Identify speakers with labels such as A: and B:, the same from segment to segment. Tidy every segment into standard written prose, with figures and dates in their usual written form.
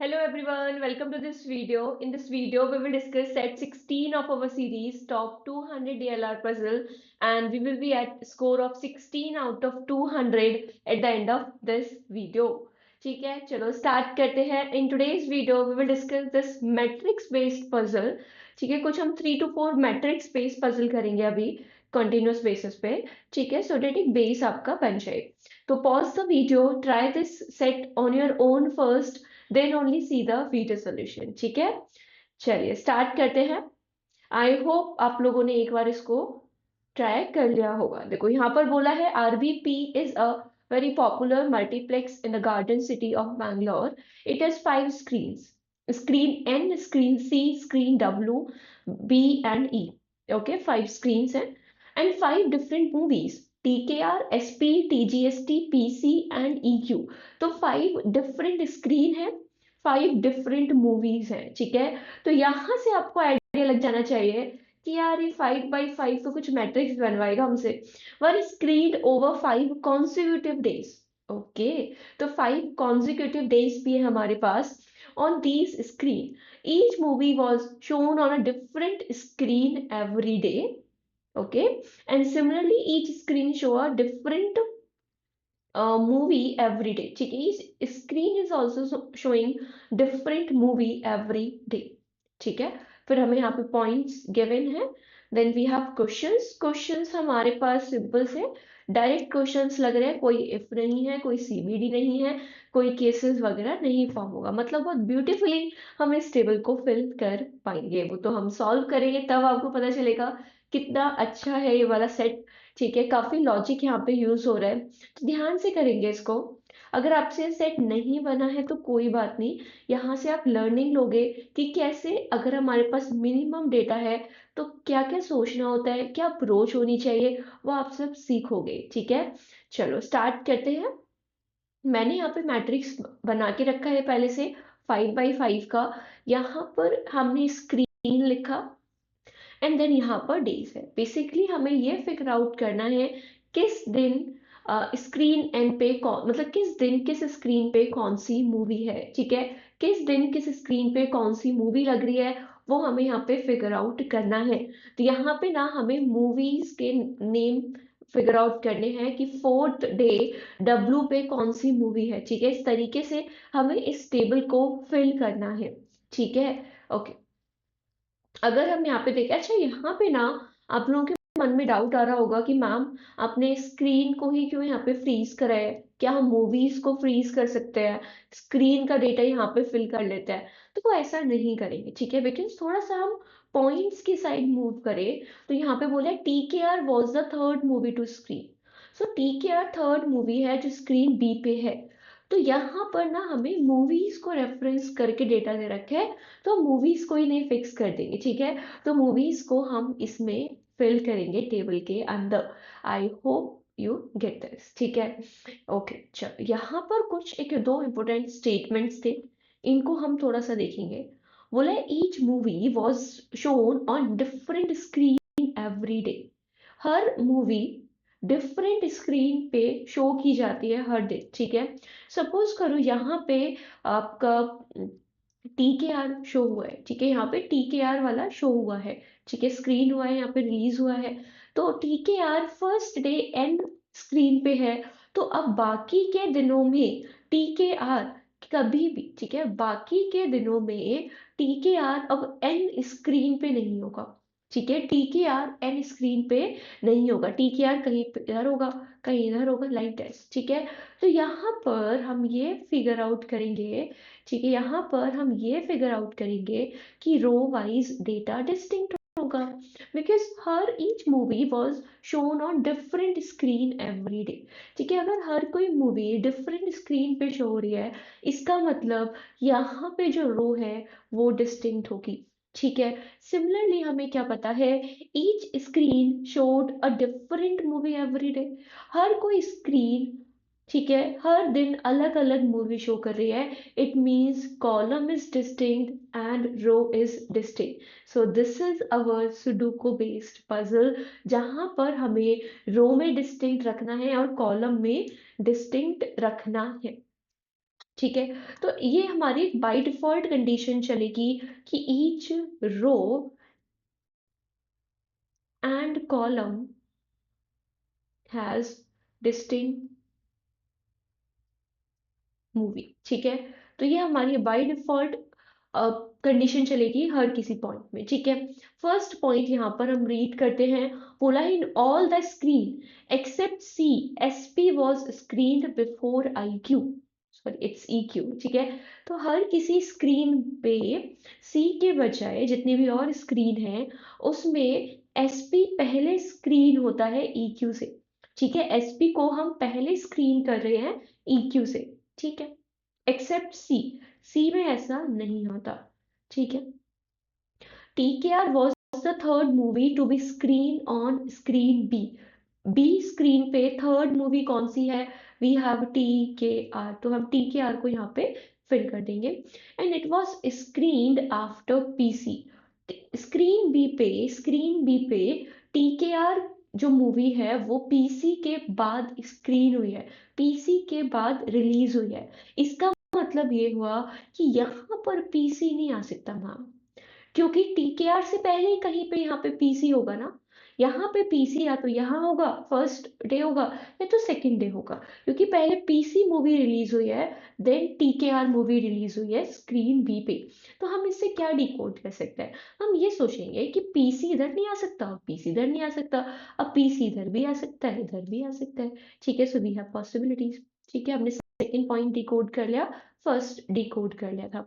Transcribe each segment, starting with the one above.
A: Hello everyone, welcome to this video. In this video, we will discuss set 16 of our series Top 200 DLR Puzzle, and we will be at score of 16 out of 200 at the end of this video. ठीक है, चलो start करते हैं. In today's video, we will discuss this matrix based puzzle. ठीक है, कुछ हम 3 to 4 matrix based puzzle करेंगे अभी continuous basis पे. ठीक है, so that एक base आपका बन जाए. तो pause the video, try this set on your own first. Then only see the video solution. ठीक है, चलिए स्टार्ट करते हैं. आई होप आप लोगों ने एक बार इसको ट्राई कर लिया होगा. देखो यहाँ पर बोला है RBP is a very popular multiplex in the garden city of Bangalore. It has 5 screens. Screen N, screen C, screen W, B and E. Okay, 5 screens हैं and 5 different movies. TKR, SP, TGST, PC and EQ. तो 5 different screen है, 5 different movies हैं. ठीक है, तो यहाँ से आपको आइडिया लग जाना चाहिए कि यार ये 5x5 तो कुछ मैट्रिक्स बनवाएगा हमसे. One screen over 5 consecutive days. Okay, तो 5 कॉन्सिक्यूटिव डेज भी है हमारे pass on these screen. Each movie was shown on a different screen every day. Okay, and similarly each screen show a different movie every day. ठीक है, each screen is also showing different movie every day. ठीक है, फिर हमें यहाँ पे points given है. Then we have questions. Questions हमारे पास सिंपल से डायरेक्ट क्वेश्चंस लग रहे हैं, कोई इफ नहीं है, कोई CBD नहीं है, कोई केसेस वगैरह नहीं फॉर्म होगा. मतलब बहुत ब्यूटीफुली हम इस टेबल को फिल कर पाएंगे. वो तो हम सॉल्व करेंगे तब आपको पता चलेगा कितना अच्छा है ये वाला सेट. ठीक है, काफी लॉजिक यहाँ पे यूज हो रहा है, तो ध्यान से करेंगे इसको. अगर आपसे सेट नहीं बना है तो कोई बात नहीं, यहाँ से आप लर्निंग लोगे कि कैसे अगर हमारे पास मिनिमम डेटा है तो क्या क्या सोचना होता है, क्या अप्रोच होनी चाहिए, वो आप सब सीखोगे. ठीक है, चलो स्टार्ट करते हैं. मैंने यहाँ पे मैट्रिक्स बना के रखा है पहले से 5x5 का. यहाँ पर हमने स्क्रीन लिखा एंड देन यहाँ पर डेज है. बेसिकली हमें ये फिगर आउट करना है किस दिन स्क्रीन एंड पे कौन, मतलब किस दिन किस स्क्रीन पे कौन सी मूवी है. ठीक है, किस दिन किस स्क्रीन पे कौन सी मूवी लग रही है वो हमें यहाँ पे फिगर आउट करना है. तो यहाँ पे ना हमें मूवीज के नेम फिगर आउट करने हैं कि 4th डे W पे कौन सी मूवी है. ठीक है, इस तरीके से हमें इस टेबल को फिल करना है. ठीक है, ओके. अगर हम यहाँ पे देखें, अच्छा यहाँ पे ना आप लोगों के मन में डाउट आ रहा होगा कि मैम आपने स्क्रीन को ही क्यों यहाँ पे फ्रीज करा है, क्या हम मूवीज को फ्रीज कर सकते हैं, स्क्रीन का डेटा यहाँ पे फिल कर लेते हैं. तो वो ऐसा नहीं करेंगे. ठीक है, बिकॉज थोड़ा सा हम पॉइंट्स की साइड मूव करें. तो यहाँ पे बोला TKR was the third movie two screen. So TKR third movie है जो स्क्रीन B पे है. तो यहाँ पर ना हमें मूवीज को रेफरेंस करके डेटा दे रखे है, तो मूवीज को ही नहीं फिक्स कर देंगे. ठीक है, तो मूवीज को हम इसमें फिल करेंगे टेबल के अंदर. आई होप यू गेट दिस. ठीक है, ओके. चलो यहाँ पर कुछ एक दो इंपॉर्टेंट स्टेटमेंट्स थे, इनको हम थोड़ा सा देखेंगे. बोला each movie was shown on different screen every day. Her movie different screen पे शो की जाती है हर डे. ठीक है, सपोज करो यहाँ पे आपका TKR शो हुआ है. ठीक है, यहाँ पे TKR वाला शो हुआ है. ठीक है, स्क्रीन हुआ है, यहाँ पे रिलीज हुआ है. तो TKR first day and screen पे है. तो अब बाकी के दिनों में TKR कभी भी, ठीक है, बाकी के दिनों में TKR अब एन स्क्रीन पे नहीं होगा. ठीक है, TKR एन स्क्रीन पे नहीं होगा. TKR कहीं इधर होगा, कहीं इधर होगा, लाइक दैट. ठीक है, तो यहाँ पर हम ये फिगर आउट करेंगे. ठीक है, यहाँ पर हम ये फिगर आउट करेंगे कि रो वाइज डेटा डिस्टिंक्ट होगा, because her each movie was shown on different screen every day. ठीक है, अगर हर कोई मूवी डिफरेंट स्क्रीन पे शो हो रही है, इसका मतलब यहाँ पे जो रो है वो डिस्टिंक्ट होगी. ठीक है, सिमिलरली हमें क्या पता है, each screen showed a different movie every day. हर कोई स्क्रीन, ठीक है, हर दिन अलग अलग मूवी शो कर रही है. It means column is distinct and row is distinct. So this is our sudoku based puzzle, जहां पर हमें रो में डिस्टिंक्ट रखना है और कॉलम में डिस्टिंक्ट रखना है. ठीक है। तो ये हमारी बाय डिफॉल्ट कंडीशन चलेगी कि each row and column has distinct movie. ठीक है। तो ये हमारी बाय डिफॉल्ट कंडीशन चलेगी हर किसी पॉइंट में। ठीक है। फर्स्ट पॉइंट यहाँ पर हम रीड करते हैं। बोला in all the screen except C S P was screen before I Q, sorry it's E Q. ठीक है। तो हर किसी स्क्रीन पे सी के बजाय जितनी भी और स्क्रीन है उसमें एस पी पहले स्क्रीन होता है ई क्यू से। ठीक है। एस पी को हम पहले स्क्रीन कर रहे हैं ई क्यू से। ठीक है। एक्सेप्ट सी, सी में ऐसा नहीं होता। ठीक है। TKR was the third movie to be screened on screen B। B screen पे थर्ड मूवी कौन सी है? वी हैव TKR, तो हम TKR को यहाँ पे फिल कर देंगे। And it was screened after PC। Screen B पे TKR जो मूवी है वो PC के बाद स्क्रीन हुई है, PC के बाद रिलीज हुई है। इसका मतलब ये हुआ कि यहाँ पर PC नहीं आ सकता मैम, क्योंकि TKR से पहले ही कहीं पे यहाँ पे PC होगा ना। यहाँ पे PC या तो यहाँ होगा, फर्स्ट डे होगा, या तो सेकंड डे होगा, क्योंकि पहले PC मूवी रिलीज हुई है, देन TKR मूवी रिलीज हुई है स्क्रीन बी पे। तो हम इससे क्या डिकोड कर सकते हैं? हम ये सोचेंगे कि PC इधर नहीं आ सकता और PC इधर नहीं आ सकता, अब PC इधर भी आ सकता है, इधर भी आ सकता है। ठीक है। So we have possibilities. ठीक है। हमने सेकेंड पॉइंट डिकोड कर लिया, फर्स्ट डिकोड कर लिया था।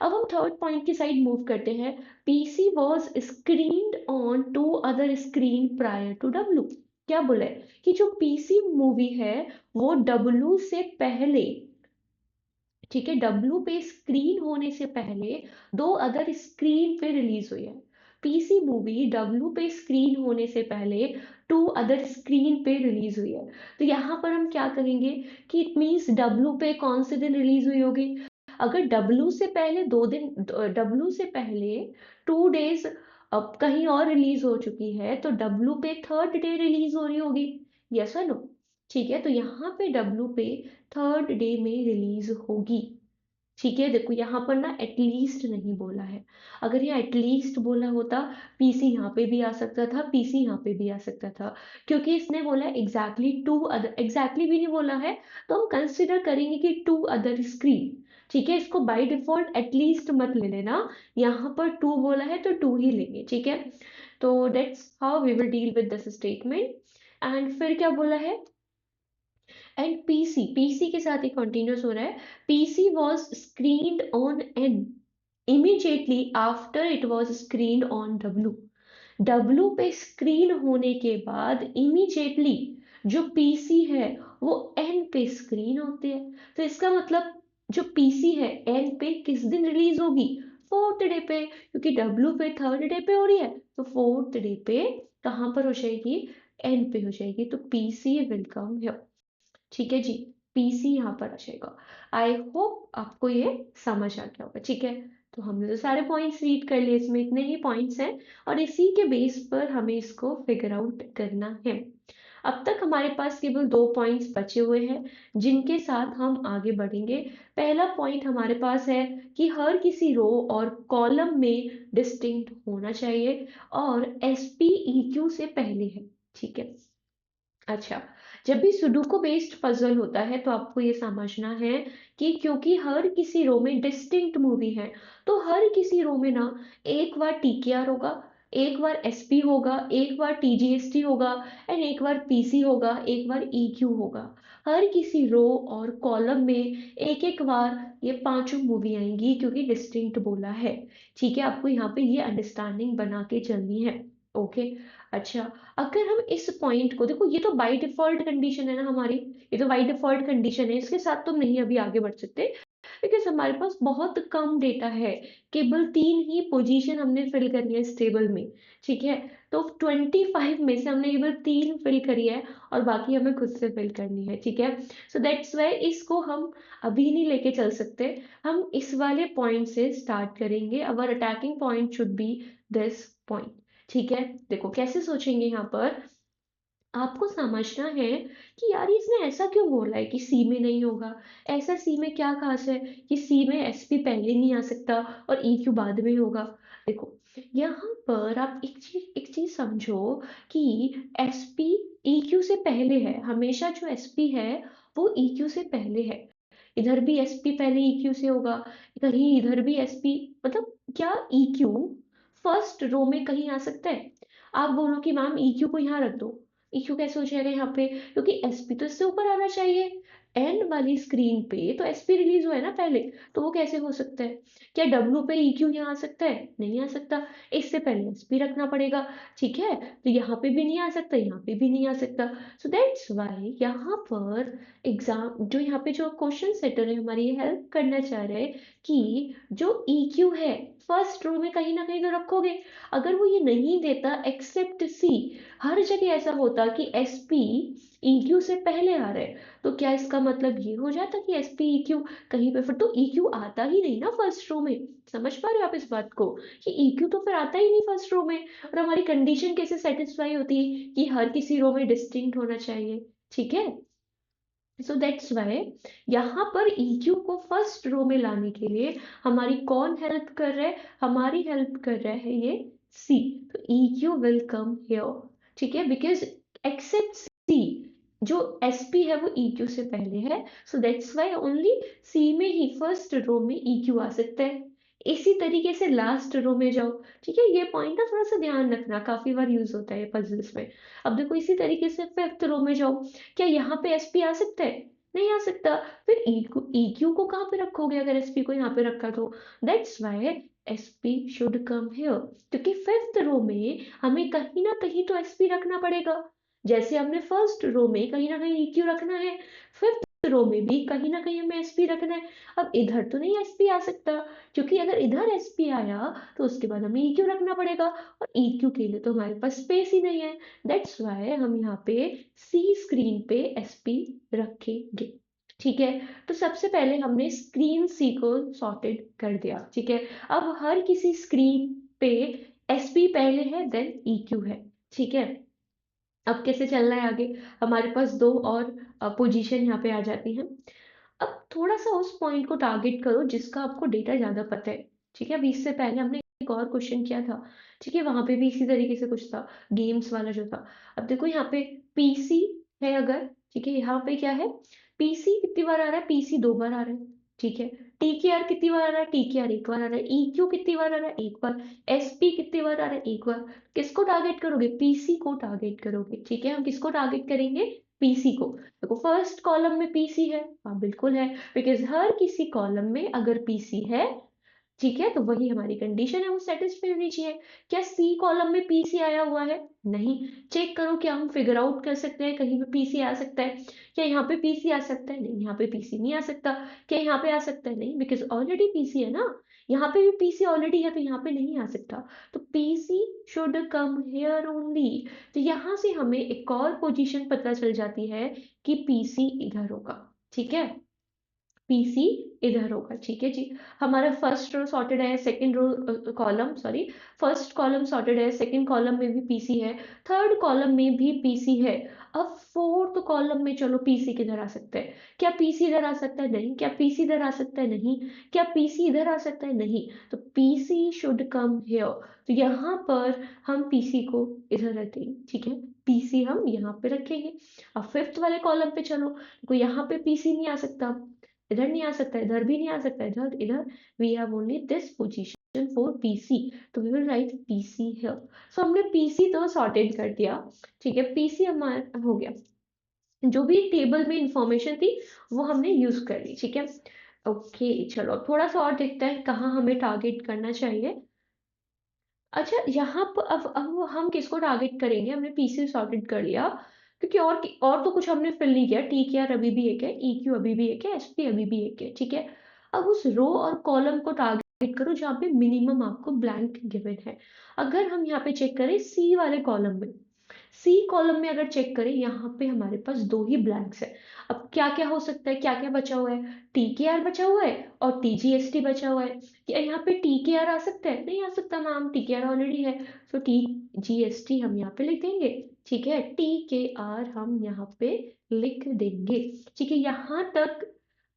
A: अब हम थर्ड पॉइंट की साइड मूव करते हैं। PC was screened on two other screen prior to W। क्या बोला है कि जो PC मूवी है वो W से पहले, ठीक है, W पे स्क्रीन होने से पहले दो अदर स्क्रीन पे रिलीज हुई है। PC मूवी W पे स्क्रीन होने से पहले टू अदर स्क्रीन पे रिलीज हुई है। तो यहाँ पर हम क्या करेंगे कि इट मीन्स W पे कौन से दिन रिलीज हुई होगी? अगर W से पहले 2 दिन, W से पहले 2 डेज अब कहीं और रिलीज हो चुकी है, तो W पे थर्ड डे रिलीज हो रही होगी। यस और नो? ठीक है। तो यहाँ पे W पे थर्ड डे में रिलीज होगी। ठीक है। देखो यहाँ पर ना एटलीस्ट नहीं बोला है। अगर ये एटलीस्ट बोला होता, PC यहाँ पे भी आ सकता था, PC यहाँ पे भी आ सकता था, क्योंकि इसने बोला एग्जैक्टली टू अदर, एग्जैक्टली भी नहीं बोला है, तो हम कंसिडर करेंगे कि टू अदर स्क्रीन। ठीक है। इसको बाय डिफॉल्ट एटलीस्ट मत ले लेना, यहाँ पर टू बोला है तो टू ही लेंगे। ठीक है। तो that's how we will deal with this statement. And फिर क्या बोला है? एंड पीसी के साथ ही कंटिन्यूस हो रहा है। PC was screened on N immediately after it was screened on W पे स्क्रीन होने के बाद इमीडिएटली जो PC है वो N पे स्क्रीन होते हैं। तो इसका मतलब जो PC है N पे किस दिन रिलीज होगी? फोर्थ डे पे, क्योंकि W पे थर्ड डे पे हो रही है, तो फोर्थ डे पे कहाँ पर हो जाएगी? N पे हो जाएगी। तो PC विल कम हियर। ठीक है जी। PC यहाँ पर आ जाएगा। आई होप आपको ये समझ आ गया होगा। ठीक है। तो हमने तो सारे पॉइंट्स रीड कर लिए, इसमें इतने ही पॉइंट्स हैं और इसी के बेस पर हमें इसको फिगर आउट करना है। अब तक हमारे पास केवल 2 पॉइंट्स बचे हुए हैं जिनके साथ हम आगे बढ़ेंगे। पहला पॉइंट हमारे पास है कि हर किसी रो और कॉलम में डिस्टिंक्ट होना चाहिए और SPEQ से पहले है। ठीक है। अच्छा, जब भी सुडोकू बेस्ड पजल होता है तो आपको ये समझना है कि क्योंकि हर किसी रो में डिस्टिंक्ट मूवी है, तो हर किसी रो में ना एक बार TKR होगा, एक बार SP होगा, एक बार TGST होगा, एंड एक बार PC होगा, एक बार EQ होगा। हर किसी रो और कॉलम में एक एक बार ये पांचों मूवी आएंगी क्योंकि डिस्टिंक्ट बोला है। ठीक है। आपको यहाँ पे ये अंडरस्टैंडिंग बना के चलनी है। ओके। अच्छा, अगर हम इस पॉइंट को देखो, ये तो बाय डिफॉल्ट कंडीशन है ना हमारी, ये तो बाय डिफॉल्ट कंडीशन है, इसके साथ तो नहीं अभी आगे बढ़ सकते, बिकॉज हमारे पास बहुत कम डेटा है। केवल 3 ही पोजीशन हमने फिल करी है इस टेबल में। ठीक है। तो 25 में से हमने केवल 3 फिल करी है और बाकी हमें खुद से फिल करनी है। ठीक है। सो दैट्स वाई इसको हम अभी नहीं लेके चल सकते, हम इस वाले पॉइंट से स्टार्ट करेंगे। Our attacking point should be this point. ठीक है। देखो कैसे सोचेंगे यहाँ पर, आपको समझना है कि यार इसने ऐसा क्यों बोला है कि सी में नहीं होगा। ऐसा सी में क्या खास है कि सी में एसपी पहले नहीं आ सकता और ईक्यू बाद में होगा। देखो, यहाँ पर आप एक चीज समझो कि एसपी ईक्यू से पहले है। हमेशा जो एसपी है वो ईक्यू से पहले है। इधर भी एसपी पहले ईक्यू से होगा, कहीं इधर भी एसपी। मतलब क्या ईक्यू फर्स्ट रो में कहीं आ सकता है? आप बोलो कि मैम ईक्यू को यहाँ रख दो। ईक्यू कैसे हो जाएगा यहाँ पे? क्योंकि एसपी तो इससे ऊपर आना चाहिए। एन वाली स्क्रीन पे तो एसपी रिलीज हुआ है ना पहले, तो वो कैसे हो सकता है? क्या डब्ल्यू पे ईक्यू यहाँ आ सकता है? नहीं आ सकता। इससे पहले एसपी रखना पड़ेगा। ठीक है, तो यहाँ पे भी नहीं आ सकता, यहाँ पे भी नहीं आ सकता। सो दैट्स वाई यहाँ पर एग्जाम जो यहाँ पे जो क्वेश्चन सेटर है हमारी ये हेल्प करना चाह रहे हैं कि जो EQ है फर्स्ट रो में कहीं ना कहीं तो रखोगे। अगर वो ये नहीं देता एक्सेप्ट सी, हर जगह ऐसा होता कि एसपी EQ से पहले आ रहे, तो क्या इसका मतलब ये हो जाता कि एसपी EQ कहीं पे, फिर तो EQ आता ही नहीं ना फर्स्ट रो में। समझ पा रहे हो आप इस बात को कि EQ तो फिर आता ही नहीं फर्स्ट रो में। और हमारी कंडीशन कैसे सेटिस्फाई होती है कि हर किसी रो में डिस्टिंक्ट होना चाहिए। ठीक है, सो दैट्स वाई यहाँ पर EQ को फर्स्ट रो में लाने के लिए हमारी कौन हेल्प कर रहा है? हमारी हेल्प कर रहा है ये C। तो EQ विल कम हियर। ठीक है, बिकॉज एक्सेप्ट C, जो SP है वो EQ से पहले है। So that's why only C में ही फर्स्ट रो में EQ आ सकता है। इसी तरीके से लास्ट रो में जाओ। ठीक है, ये पॉइंट ना थोड़ा सा ध्यान रखना, काफी बार यूज होता है पजल्स में। अब देखो इसी तरीके से फिफ्थ रो में जाओ। क्या यहाँ पे एसपी आ सकता है? नहीं आ सकता। फिर EQ को कहाँ पे रखोगे अगर एसपी को यहाँ पे रखा तो? That's why SP should come here, क्योंकि फिफ्थ रो में हमें कहीं ना कहीं तो एसपी रखना पड़ेगा। जैसे हमने फर्स्ट रो में कहीं ना कहीं EQ रखना है, फिफ्थ रो में भी कहीं ना कहीं हमें एसपी रखना है। अब इधर तो नहीं एसपी आ सकता, क्योंकि अगर इधर एसपी आया तो उसके बाद हमें EQ रखना पड़ेगा, और EQ के लिए तो हमारे पास स्पेस ही नहीं है। दैट्स वाई हम यहाँ पे सी स्क्रीन पे एसपी रखेंगे। ठीक है, तो सबसे पहले हमने स्क्रीन सी को सॉर्टेड कर दिया। ठीक है, अब हर किसी स्क्रीन पे एसपी पहले है देन EQ है। ठीक है, अब कैसे चलना है आगे? हमारे पास दो और पोजीशन यहाँ पे आ जाती हैं। अब थोड़ा सा उस पॉइंट को टारगेट करो जिसका आपको डेटा ज्यादा पता है। ठीक है, अभी इससे पहले हमने एक और क्वेश्चन किया था। ठीक है, वहां पे भी इसी तरीके से कुछ था, गेम्स वाला जो था। अब देखो यहाँ पे पीसी है अगर, ठीक है, यहाँ पे क्या है, पीसी कितनी बार आ रहा है? पीसी दो बार आ रहा है। ठीक है, टीकेआर कितनी बार आ रहा है? टीकेआर एक बार आ रहा है। ईक्यू कितनी बार आ रहा है? एक बार। एसपी कितनी बार आ रहा है? एक बार। किसको टारगेट करोगे? पीसी को टारगेट करोगे। ठीक है, हम किसको टारगेट करेंगे? पीसी को। देखो फर्स्ट कॉलम में पीसी है, हाँ बिल्कुल है, बिकॉज हर किसी कॉलम में अगर पीसी है, ठीक है, तो वही हमारी कंडीशन है, वो सेटिस्फाई होनी चाहिए। क्या सी कॉलम में पीसी आया हुआ है? नहीं। चेक करो, क्या हम फिगर आउट कर सकते हैं कहीं पे पीसी आ सकता है? क्या यहाँ पे पीसी आ सकता है? नहीं, यहाँ पे पीसी नहीं आ सकता। क्या यहाँ पे आ सकता है? नहीं, बिकॉज ऑलरेडी पीसी है ना। यहाँ पे भी पीसी ऑलरेडी है, तो यहाँ पे नहीं आ सकता। तो PC should come here only. तो यहाँ से हमें एक और पोजीशन पता चल जाती है कि पीसी इधर होगा। ठीक है, पीसी इधर होगा। ठीक है जी, हमारा फर्स्ट रो सॉर्टेड है, second row column sorry, first column sorted है, सेकंड कॉलम में भी पीसी है, थर्ड कॉलम में भी पीसी है। अब फोर्थ कॉलम में चलो पीसी किधर आ सकता है? क्या पीसी इधर आ सकता है? नहीं। क्या पीसी इधर आ सकता है? नहीं। क्या पीसी इधर आ सकता है? नहीं। तो पीसी शुड कम हियर। तो यहाँ पर हम पीसी को इधर रखेंगे। ठीक है, पीसी हम यहाँ पे रखेंगे। अब फिफ्थ वाले कॉलम पे चलो, तो यहाँ पे पीसी नहीं आ सकता, इधर नहीं आ सकता, इधर भी नहीं आ सकता, इधर इधर we have only this position for PC, तो we will write PC here. So हमने पीसी तो सॉर्टेड कर दिया। ठीक है, पीसी हमारा हो गया। जो भी टेबल में इंफॉर्मेशन थी वो हमने यूज कर ली। ठीक है, ओके चलो अब थोड़ा सा और देखते हैं कहाँ हमें टारगेट करना चाहिए। अच्छा, यहाँ पर अब हम किसको टारगेट करेंगे? हमने पीसी सॉर्टेड कर लिया, क्योंकि और तो कुछ हमने फिल नहीं किया। टीकेआर अभी भी एक है, ईक्यू अभी भी एक है, एसपी अभी भी एक है। ठीक है, अब उस रो और कॉलम को टारगेट करो जहाँ पे मिनिमम आपको ब्लैंक गिवन है। अगर हम यहाँ पे चेक करें सी वाले कॉलम में, सी कॉलम में अगर चेक करें, यहाँ पे हमारे पास दो ही ब्लैंक्स है। अब क्या क्या हो सकता है, क्या क्या बचा हुआ है? टीकेआर बचा हुआ है और टीजीएसटी बचा हुआ है। क्या यहाँ पे टीकेआर आ सकता है? नहीं आ सकता मैम, टीकेआर ऑलरेडी है। तो टीजीएसटी हम यहाँ पे लिख देंगे। ठीक है, TKR हम यहाँ पे लिख देंगे। ठीक है, यहाँ तक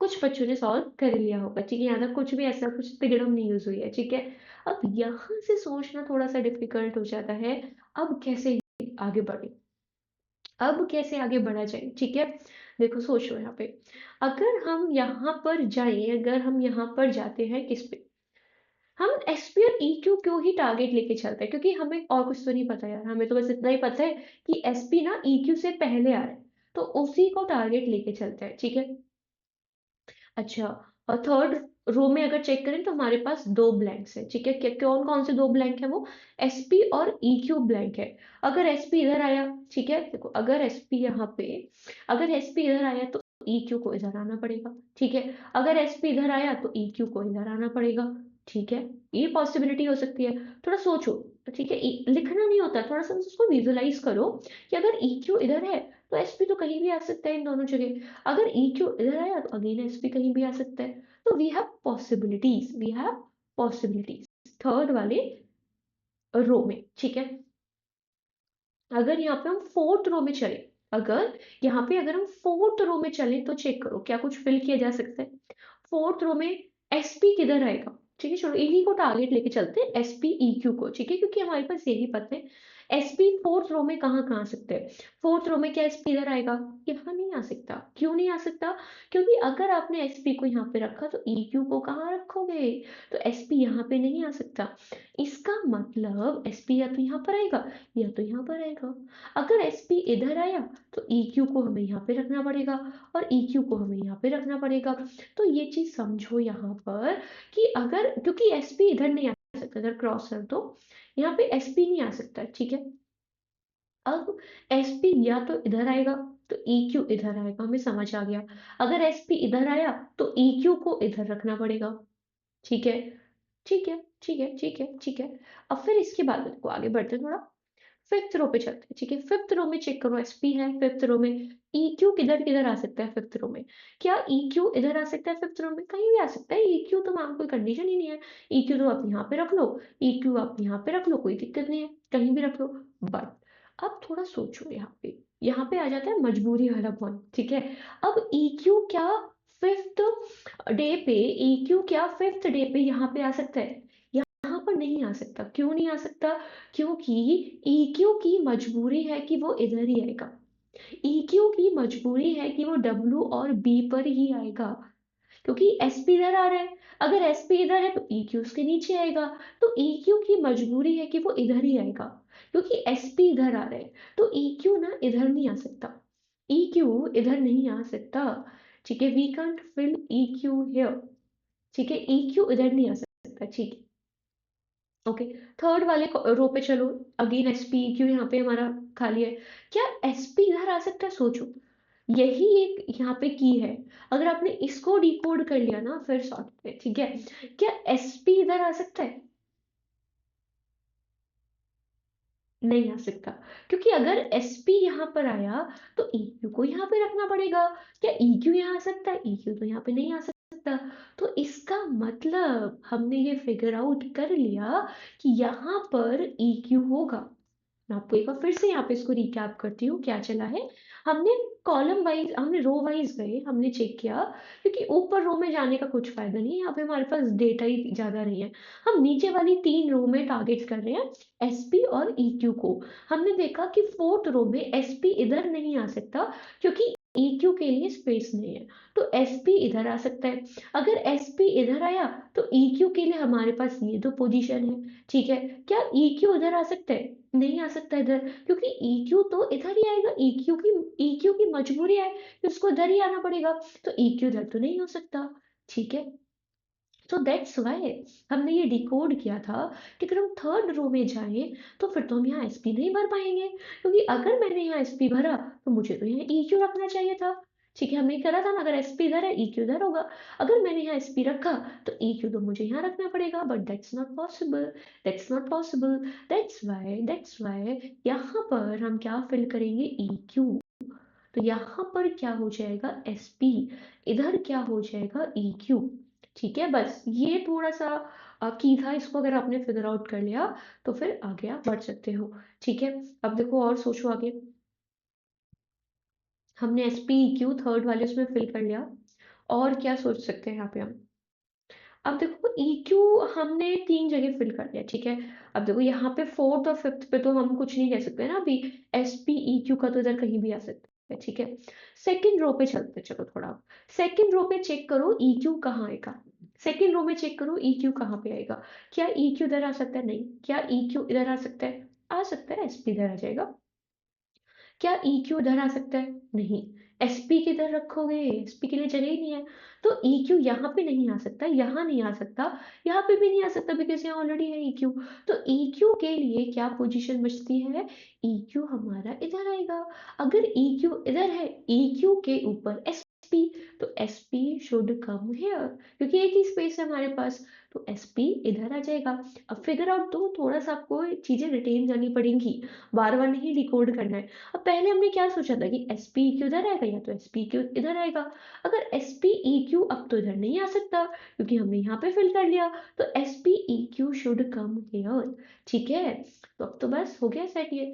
A: कुछ बच्चों ने सॉल्व कर लिया होगा। ठीक है, यहाँ तक कुछ भी ऐसा कुछ तिगड़म नहीं यूज हुई है। ठीक है, अब यहाँ से सोचना थोड़ा सा डिफिकल्ट हो जाता है। अब कैसे आगे बढ़े, अब कैसे आगे बढ़ा जाए। ठीक है, देखो सोचो यहाँ पे, अगर हम यहाँ पर जाएं, अगर हम यहाँ पर जाते हैं किस पे, हम एसपी और ईक्यू क्यों ही टारगेट लेके चलते हैं, क्योंकि हमें और कुछ तो नहीं पता यार, हमें तो बस इतना ही पता है कि एसपी ना ईक्यू से पहले आ रहा है, तो उसी को टारगेट लेके चलते हैं। ठीक है, अच्छा, और थर्ड रो में अगर चेक करें तो हमारे पास दो ब्लैंक्स है। ठीक है, कौन कौन से दो ब्लैंक है, वो एसपी और ईक्यू ब्लैंक है। अगर एसपी इधर आया, ठीक है, देखो अगर एसपी यहाँ पे, अगर एसपी इधर आया तो ईक्यू को इधर आना पड़ेगा। ठीक है, अगर एसपी इधर आया तो ईक्यू को इधर आना पड़ेगा। ठीक है, ये पॉसिबिलिटी हो सकती है, थोड़ा सोचो। ठीक है, लिखना नहीं होता, थोड़ा सा उसको विजुअलाइज करो कि अगर ईक्यू इधर है तो एसपी तो कहीं भी आ सकता है इन दोनों जगह, अगर EQ इधर आया तो अगेन एसपी कहीं भी आ सकता है। तो we have possibilities, we have possibilities third वाले रो में। ठीक है, अगर यहाँ पे हम फोर्थ रो में चले, अगर यहाँ पे अगर हम फोर्थ रो में चले तो चेक करो क्या कुछ फिल किया जा सकता है। फोर्थ रो में एसपी किधर आएगा। ठीक है, चलो इन्हीं को टारगेट लेके चलते हैं, एसपी ईक्यू को। ठीक है, क्योंकि हमारे पास यही पता है एसपी फोर्थ रो में कहाँ कहाँ आ सकते हैं। फोर्थ रो में क्या एसपी इधर आएगा, यहाँ नहीं आ सकता। क्यों नहीं आ सकता, क्योंकि अगर आपने एसपी को यहाँ पे रखा तो ईक्यू को कहाँ रखोगे, तो एसपी यहाँ पे नहीं आ सकता। इसका मतलब एसपी या तो यहाँ पर आएगा या तो यहाँ पर आएगा। अगर एसपी इधर आया तो ईक्यू को हमें यहाँ पे रखना पड़ेगा और ईक्यू को हमें यहाँ पे रखना पड़ेगा। तो ये चीज समझो यहाँ पर कि अगर, क्योंकि एसपी इधर नहीं आ सकता, इधर क्रॉस कर दो, यहाँ पे एसपी नहीं आ सकता। ठीक है, अब एसपी या तो इधर आएगा तो ईक्यू इधर आएगा, हमें समझ आ गया। अगर एसपी इधर आया तो ईक्यू को इधर रखना पड़ेगा। ठीक है, ठीक है, ठीक है, ठीक है, ठीक है। अब फिर इसके बाद को आगे बढ़ते हैं थोड़ा, फिफ्थ रो पे चलते हैं। ठीक है, फिफ्थ रो में चेक करो, एसपी है फिफ्थ रो में, ईक्यू किधर किधर आ सकता है फिफ्थ रो में, क्या ईक्यू इधर आ सकता है फिफ्थ रो में, कहीं भी आ सकता है ईक्यू, तो मैम कोई कंडीशन ही नहीं है। ईक्यू तो आप यहाँ पे रख लो, ईक्यू आप यहाँ पे रख लो, कोई दिक्कत नहीं है, कहीं भी रख लो। बट अब थोड़ा सोचो, यहाँ पे आ जाता है मजबूरी वाला पॉइंट। ठीक है, अब ईक्यू क्या फिफ्थ डे पे, ईक्यू क्या फिफ्थ डे पे यहाँ पे आ सकता है, यहाँ पर नहीं आ सकता। क्यों नहीं आ सकता, क्योंकि EQ की मजबूरी है कि वो इधर ही आएगा। EQ की मजबूरी है कि वो W और B पर ही आएगा, क्योंकि SP इधर आ रहा है। अगर SP इधर है तो EQ उसके नीचे आएगा, तो EQ की मजबूरी है कि वो इधर ही आएगा, क्योंकि SP इधर आ रहा है। तो EQ ना इधर नहीं आ सकता, EQ इधर नहीं आ सकता। ठीक है, we can't fill EQ here. ठीक है, EQ इधर नहीं आ सकता। ठीक है, ओके, थर्ड वाले रो पे चलो, अगेन एसपी क्यों यहाँ पे हमारा खाली है, क्या एसपी इधर आ सकता है, सोचो। यही एक यहाँ पे की है, अगर आपने इसको डिकोड कर लिया ना फिर सॉर्ट है। ठीक है, क्या एसपी इधर आ सकता है, नहीं आ सकता, क्योंकि अगर एसपी यहाँ पर आया तो ईक्यू को यहाँ पे रखना पड़ेगा। क्या ईक्यू यहाँ आ सकता है, ईक्यू तो यहाँ पे नहीं आ सकता। तो इसका मतलब हमने ये फिगर आउट कर लिया कि यहाँ पर ईक्यू होगा। मैं आपको एक बार फिर से यहाँ पे इसको रिकैप करती हूँ क्या चला है। हमने कॉलम वाइज, हमने रो वाइज गए, हमने चेक किया, क्योंकि ऊपर रो में जाने का कुछ फायदा नहीं है, यहाँ पे हमारे पास डेटा ही ज्यादा नहीं है। हम नीचे वाली तीन रो में टारगेट कर रहे हैं एसपी और ईक्यू को। हमने देखा कि फोर्थ रो में एसपी इधर नहीं आ सकता, क्योंकि EQ के लिए स्पेस नहीं है, तो SP इधर आ सकता है। अगर SP इधर आया तो EQ के लिए हमारे पास ये दो पोजीशन है। ठीक है, क्या EQ इधर आ सकता है, नहीं आ सकता इधर, क्योंकि EQ तो इधर ही आएगा, EQ की मजबूरी है कि उसको इधर ही आना पड़ेगा, तो EQ इधर तो नहीं हो सकता। ठीक है, तो दैट्स वाई हमने ये डिकोड किया था कि अगर हम थर्ड रो में जाएं तो फिर तो हम यहाँ एसपी नहीं भर पाएंगे, क्योंकि अगर मैंने यहाँ एसपी भरा तो मुझे तो यहाँ EQ रखना चाहिए था। ठीक है, हमने करा था ना, अगर एसपी इधर है EQ इधर होगा। अगर मैंने यहाँ एसपी रखा तो EQ तो मुझे यहाँ रखना पड़ेगा, but that's not possible, that's not possible. That's why यहाँ पर हम क्या फिल करेंगे, EQ। तो यहाँ पर क्या हो जाएगा, SP, इधर क्या हो जाएगा, EQ। ठीक है, बस ये थोड़ा सा की था, इसको अगर आपने फिगर आउट कर लिया तो फिर आगे आप बढ़ सकते हो। ठीक है, अब देखो और सोचो आगे। हमने S P E Q third वाले उसमें फिल कर लिया, और क्या सोच सकते हैं यहाँ पे हम। अब देखो EQ हमने 3 जगह फिल कर लिया, ठीक है। अब देखो यहाँ पे 4th और 5th पे तो हम कुछ नहीं कह सकते ना अभी, SPEQ का तो इधर कहीं भी आ सकता है, ठीक है। सेकंड रो पे चलते हैं, चलो थोड़ा। सेकंड रो पे चेक करो EQ कहाँ आएगा। सेकंड रो में चेक करो EQ कहाँ पे आएगा। क्या EQ इधर आ सकता है? नहीं। क्या EQ इधर आ सकता है? आ सकता है, SP इधर आ जाएगा। क्या EQ इधर आ सकता है? नहीं। SP किधर रखोगे? SP के लिए जगह ही नहीं है। तो EQ यहाँ पे नहीं आ सकता, यहाँ नहीं आ सकता, यहाँ पे भी नहीं आ सकता, बिकॉज यहाँ ऑलरेडी है EQ। तो EQ के लिए क्या पोजीशन बचती है? EQ हमारा इधर आएगा। अगर EQ इधर है, EQ के ऊपर SP, तो SP शुड कम हियर, क्योंकि एक ही स्पेस है हमारे पास। तो SP इधर आ जाएगा। अब फिगर आउट दो, थोड़ा सा आपको चीजें रिटेन करनी पड़ेंगी, बार बार नहीं डिकोड करना है। अब पहले हमने क्या सोचा था कि SPEQ इधर आएगा या तो SPQ इधर आएगा। अगर SPEQ अब तो इधर नहीं आ सकता, क्योंकि हमने यहाँ पे फिल कर लिया, तो SPEQ शुड कम हियर। ठीक है, तो अब तो बस हो गया सेट ये।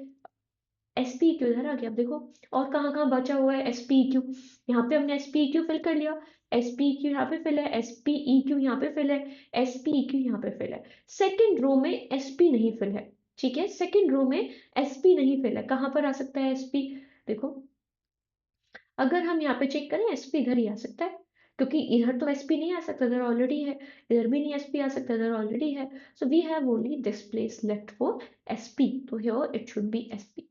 A: SPEQ इधर आ गया। अब देखो और कहाँ कहाँ बचा हुआ है SPEQ। यहाँ पे हमने SPEQ फिल कर लिया, SPEQ यहाँ पे फिल है, SPEQ यहाँ पे फिल है, SPEQ यहाँ पे फिल है। सेकेंड रो में SP नहीं फिल है, ठीक है। सेकेंड रो में SP नहीं फिल है। कहाँ पर आ सकता है SP? देखो अगर हम यहाँ पे चेक करें, SP इधर ही आ सकता है, क्योंकि इधर तो SP नहीं आ सकता, इधर ऑलरेडी है। इधर भी नहीं SP आ सकता, इधर ऑलरेडी है। So we have only this place left for SP, तो here it should be SP।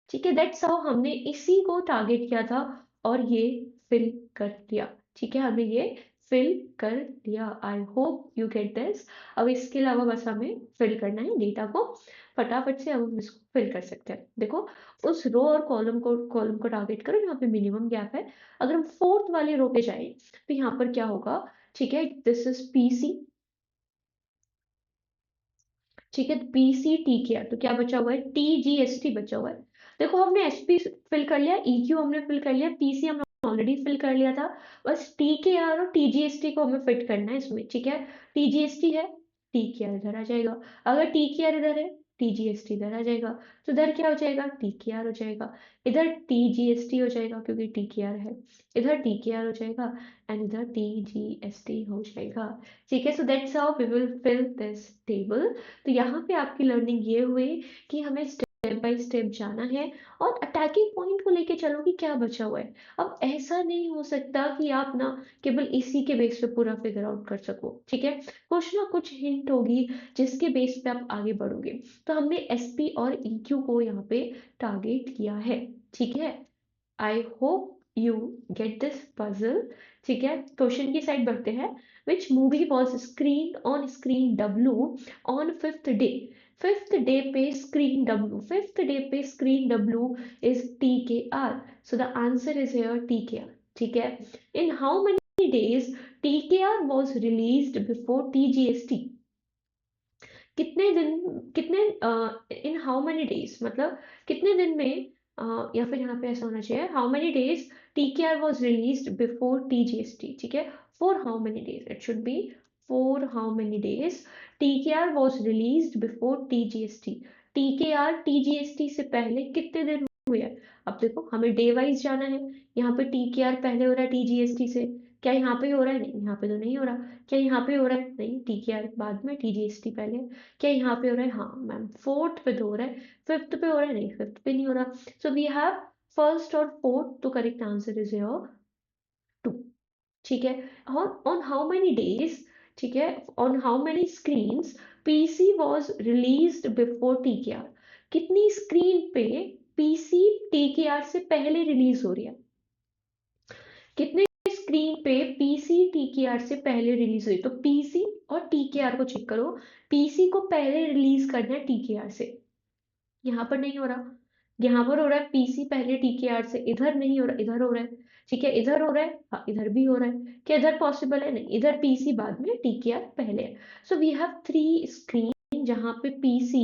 A: ठीक है, दैट्स हाउ हमने इसी को टारगेट किया था और ये फिल कर दिया। ठीक है, हमने ये फिल कर दिया। आई होप यू गेट दिस। अब इसके अलावा बस हमें फिल करना है डेटा को फटाफट से। अब हम इसको फिल कर सकते हैं। देखो उस रो और कॉलम को टारगेट करो जहाँ पे मिनिमम गैप है। अगर हम फोर्थ वाले रो पे जाए तो यहाँ पर क्या होगा? ठीक है, दिस इज PC। ठीक है, BCTKR, तो क्या बचा हुआ है? TGST बचा हुआ है। देखो हमने SP फिल कर लिया, EQ हमने फिल कर लिया, PC हमने ऑलरेडी फिल कर लिया था। बस TKR और TGST को हमें फिट करना है इसमें। ठीक है, TGST है, TKR इधर आ जाएगा। अगर TKR इधर है, TGST इधर आ जाएगा। तो इधर क्या हो जाएगा? TKR हो जाएगा। इधर TGST हो जाएगा क्योंकि TKR है। इधर TKR हो जाएगा एंड इधर TGST हो जाएगा। ठीक है, so that's how we will fill this table. तो यहाँ पे आपकी लर्निंग ये हुई कि हमें स्टेप बाय स्टेप जाना है और अटैकिंग पॉइंट को लेके चलो कि क्या बचा हुआ है। अब ऐसा नहीं हो सकता कि आप ना केवल इसी के बेस पे पूरा फिगर आउट कर सको। ठीक है, कुछ ना कुछ हिंट होगी जिसके बेस पे आप आगे बढ़ोगे। तो हमने SP और EQ को यहाँ पे टारगेट किया है। ठीक है, I hope you get this puzzle. ठीक है, क्वेश्चन की साइड बढ़ते हैं। Which movie was screen on screen W on fifth day? Fifth day पे स्क्रीन W, फिफ्थ डे पे screen W is TKR। So the answer is here TKR। ठीक है, in how many days TKR was released before TGST? कितने दिन, कितने in how many days, मतलब कितने दिन में, या फिर यहाँ पे ऐसा होना चाहिए how many days TKR was released before TGST। ठीक है, for how many days, it should B for how many days TKR was released before TGST। TKR TGST से पहले कितने दिन हुए हैं? अब देखो हमें डे वाइज जाना है। यहाँ पे TKR पहले हो रहा है TGST से। क्या यहाँ पे हो रहा है? नहीं, यहाँ पे तो नहीं हो रहा। क्या यहाँ पे हो रहा है? नहीं, TKR बाद में, TGST पहले। क्या यहाँ पे हो रहा है? हाँ मैम, फोर्थ पे तो हो रहा है। फिफ्थ पे हो रहा है? नहीं, फिफ्थ पे नहीं हो रहा। सो वी हैव फर्स्ट और फोर्थ, तो करेक्ट आंसर इज योर 2। ठीक है, ऑन हाउ मेनी डेज, ठीक है, on how many screens PC was released before TKR? कितनी स्क्रीन पे PC TKR से पहले रिलीज हो रही है? कितने स्क्रीन पे PC TKR से पहले रिलीज हुई? तो PC और TKR को चेक करो। PC को पहले रिलीज करना है TKR से। यहाँ पर नहीं हो रहा। यहाँ पर हो रहा है PC पहले TKR से। इधर नहीं हो रहा, इधर हो रहा है। ठीक है, इधर हो रहा है, हाँ इधर भी हो रहा है। क्या इधर पॉसिबल है? नहीं, इधर PC बाद में, TKR पहले है। सो वी हैव 3 स्क्रीन जहाँ पे PC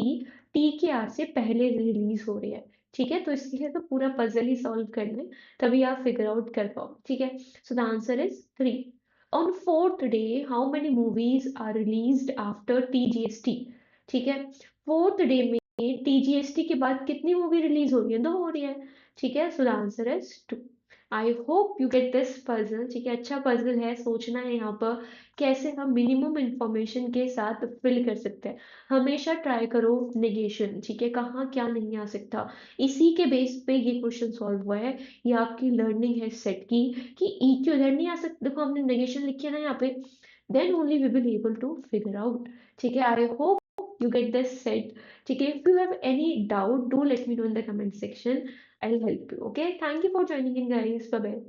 A: TKR से पहले रिलीज हो रही है। ठीक है, तो इसके लिए तो पूरा पजल ही सॉल्व करना है, तभी आप फिगर आउट कर पाओ। ठीक है, so the answer is 3। On fourth day how many movies are released after TGST. ठीक है, फोर्थ डे में टीजीएसटी के बाद कितनी मूवी रिलीज हो रही है? 2 हो रही है। ठीक है, so the answer is 2। I hope you get this puzzle. ठीक है, अच्छा पजल है, सोचना है यहाँ पर कैसे हम मिनिमम इंफॉर्मेशन के साथ फिल कर सकते हैं। हमेशा ट्राई करो नेगेशन, ठीक है, कहाँ क्या नहीं आ सकता, इसी के बेस पे ये क्वेश्चन सॉल्व हुआ है। ये आपकी लर्निंग है सेट की कि ई क्यू इधर नहीं आ सकता। देखो हमने नेगेशन लिखी है ना यहाँ पे, then only we will able to figure out. ठीक है, I hope you get this set. ठीक है, if you have any doubt do let me know in the comment section, I will help you. Okay, thank you for joining in guys, bye bye.